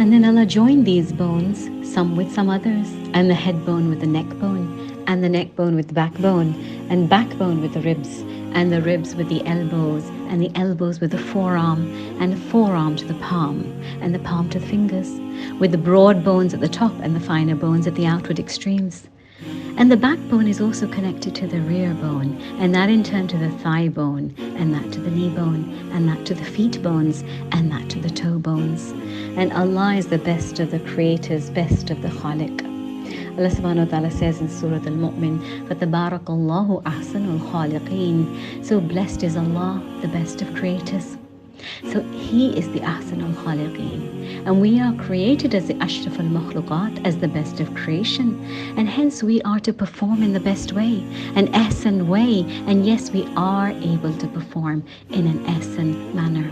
And then Allah joined these bones, some with some others, and the head bone with the neck bone, and the neck bone with the backbone, and backbone with the ribs, and the ribs with the elbows, and the elbows with the forearm, and the forearm to the palm, and the palm to the fingers, with the broad bones at the top and the finer bones at the outward extremes. And the backbone is also connected to the rear bone, and that in turn to the thigh bone, and that to the knee bone, and that to the feet bones, and that to the toe bones. And Allah is the best of the creators, best of the Khaliq. Allah SWT says in Surah Al-Mu'min, فَتَبَارَكَ اللَّهُ أَحْسَنُ الْخَالِقِينَ. So blessed is Allah, the best of creators. So He is the Ahsan al-Khaliqeen, and we are created as the Ashraf al-Makhluqat, as the best of creation, and hence we are to perform in the best way, an ahsan way, and yes, we are able to perform in an ahsan manner.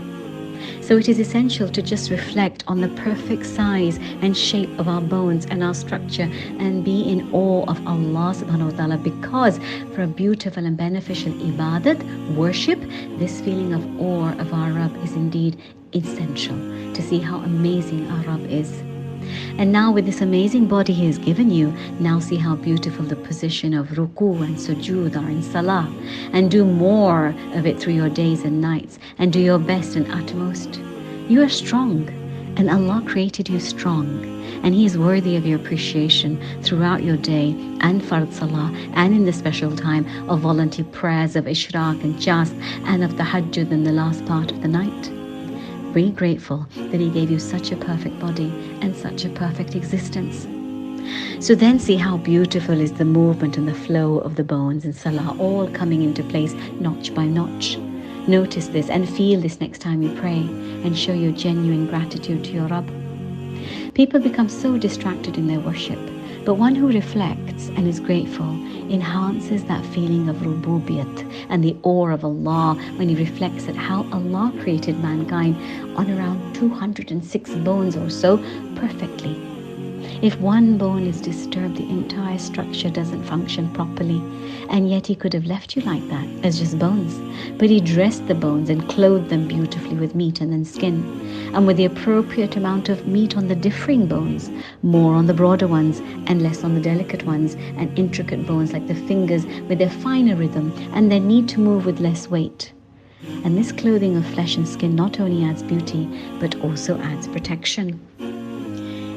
So it is essential to just reflect on the perfect size and shape of our bones and our structure, and be in awe of Allah subhanahu wa ta'ala, because for a beautiful and beneficial ibadat, worship, this feeling of awe of our Rabb is indeed essential to see how amazing our Rabb is. And now with this amazing body He has given you, now see how beautiful the position of ruku and sujood are in salah, and do more of it through your days and nights, and do your best and utmost. You are strong, and Allah created you strong, and He is worthy of your appreciation throughout your day, and fard salah, and in the special time of voluntary prayers of ishraq and jas, and of tahajjud in the last part of the night. Be grateful that He gave you such a perfect body and such a perfect existence. So then see how beautiful is the movement and the flow of the bones in salah, all coming into place notch by notch. Notice this and feel this next time you pray, and show your genuine gratitude to your Rabb. People become so distracted in their worship, but one who reflects and is grateful enhances that feeling of rububiyat and the awe of Allah when he reflects at how Allah created mankind on around 206 bones or so perfectly. If one bone is disturbed, the entire structure doesn't function properly, and yet He could have left you like that as just bones, but He dressed the bones and clothed them beautifully with meat and then skin, and with the appropriate amount of meat on the differing bones, more on the broader ones and less on the delicate ones, and intricate bones like the fingers with their finer rhythm and their need to move with less weight. And this clothing of flesh and skin not only adds beauty but also adds protection.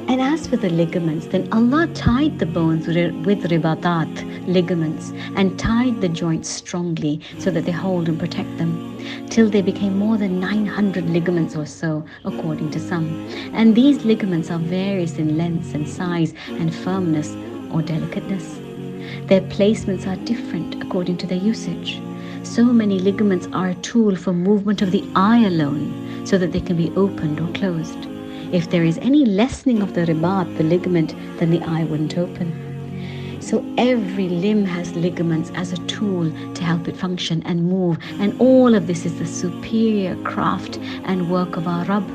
And as for the ligaments, then Allah tied the bones with ribatat, ligaments, and tied the joints strongly so that they hold and protect them, till they became more than 900 ligaments or so, according to some. And these ligaments are various in length and size and firmness or delicateness. Their placements are different according to their usage. So many ligaments are a tool for movement of the eye alone, so that they can be opened or closed. If there is any lessening of the ribat, the ligament, then the eye wouldn't open. So every limb has ligaments as a tool to help it function and move, and all of this is the superior craft and work of our Rabb.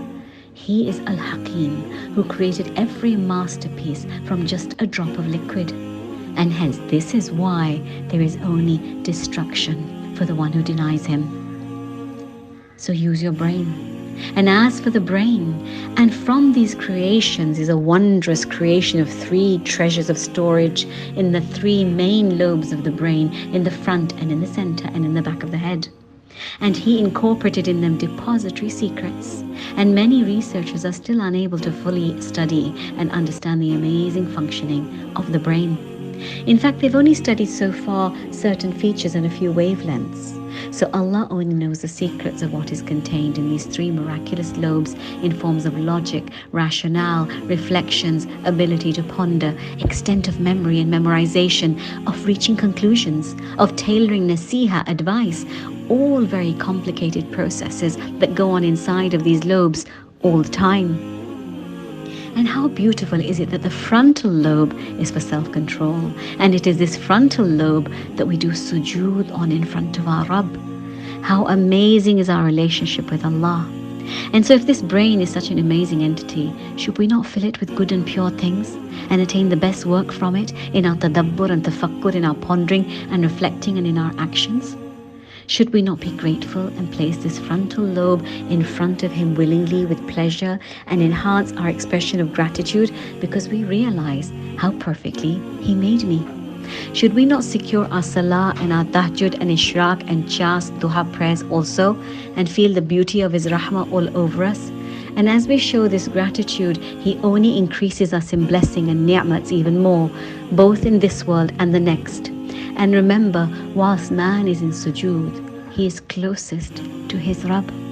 He is Al-Hakim, who created every masterpiece from just a drop of liquid. And hence this is why there is only destruction for the one who denies Him. So use your brain. And as for the brain, and from these creations is a wondrous creation of 3 treasures of storage in the 3 main lobes of the brain, in the front and in the center and in the back of the head. And He incorporated in them depository secrets, and many researchers are still unable to fully study and understand the amazing functioning of the brain. In fact, they've only studied so far certain features and a few wavelengths. So Allah only knows the secrets of what is contained in these 3 miraculous lobes in forms of logic, rationale, reflections, ability to ponder, extent of memory and memorization, of reaching conclusions, of tailoring nasiha, advice, all very complicated processes that go on inside of these lobes all the time. And how beautiful is it that the frontal lobe is for self-control, and it is this frontal lobe that we do sujood on in front of our Rabb. How amazing is our relationship with Allah. And so if this brain is such an amazing entity, should we not fill it with good and pure things and attain the best work from it in our tadabbur and tafakkur, in our pondering and reflecting and in our actions? Should we not be grateful and place this frontal lobe in front of Him willingly with pleasure and enhance our expression of gratitude because we realize how perfectly He made me? Should we not secure our salah and our tahajjud and ishraq and chas duha prayers also and feel the beauty of His rahmah all over us? And as we show this gratitude, He only increases us in blessing and ni'mats even more, both in this world and the next. And remember, whilst man is in sujood, he is closest to his Rabb.